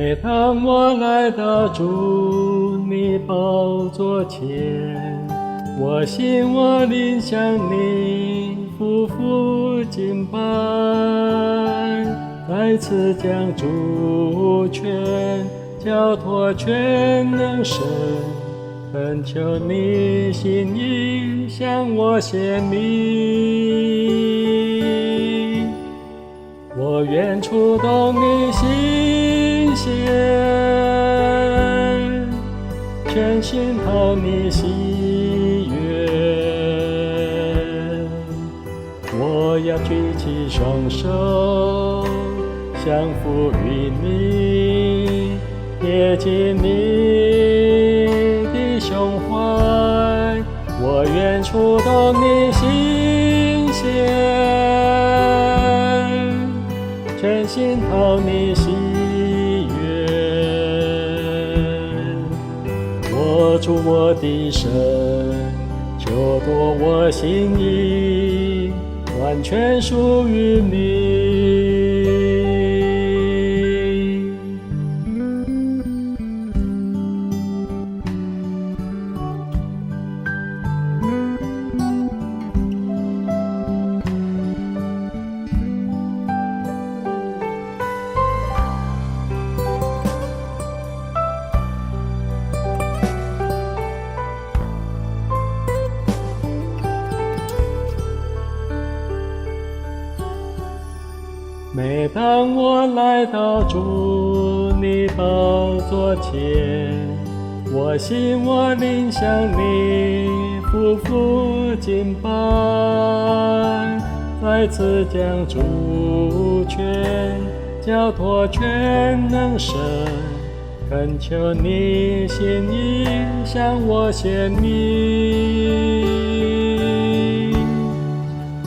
每当我来到主你宝座前，我心我灵向你匍匐敬拜，再次将主权交托全能神，恳求你心意向我显明，我愿触动你心弦，全心讨你喜悦。我要举起双手，降服于你，贴近你的胸怀，我愿触动你心弦，全心讨你喜悦。握住我的神，求夺我心意，完全属于你。每当我来到主你宝座前，我心我灵向你匍匐敬拜，再次将主权交托全能神，恳求你心意向我显明，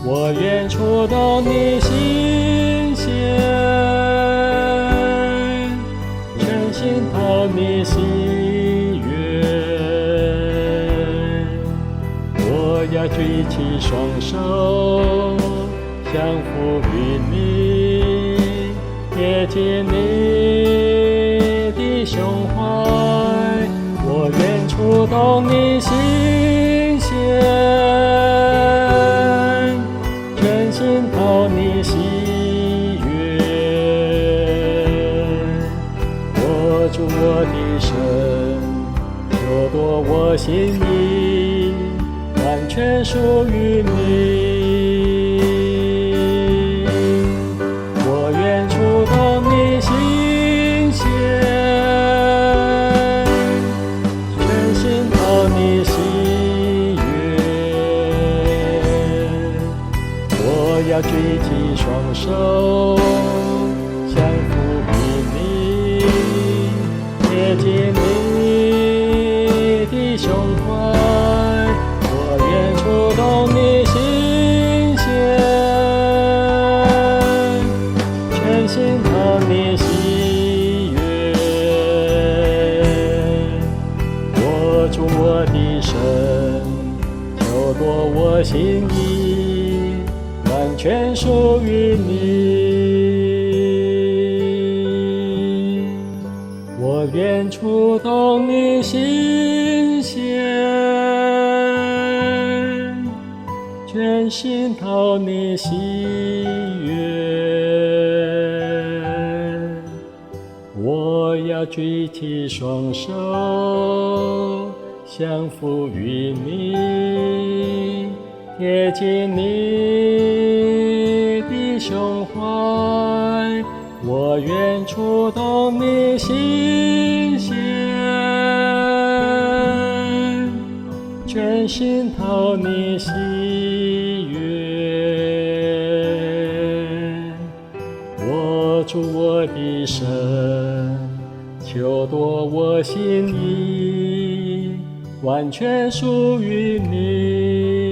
我愿触动你心弦，全心讨你喜悦。我要举起双手，降服于你，贴近你的胸怀，我愿触动你心弦，全心讨你喜悦。握住我的神，求夺我心意，完全属于你。我愿触动你心弦，全心讨你喜悦。我要举起双手，降服于你，贴近你的胸怀，我愿触动你心弦，全心讨你喜悦。握住我的神，求夺我心意，完全属于你。我愿触动你心弦，全心讨你喜悦。我要举起双手，降服于你，贴近你的胸怀，我愿触动你心弦，全心讨你喜悦。握住我的神，求夺我心意，完全属于你。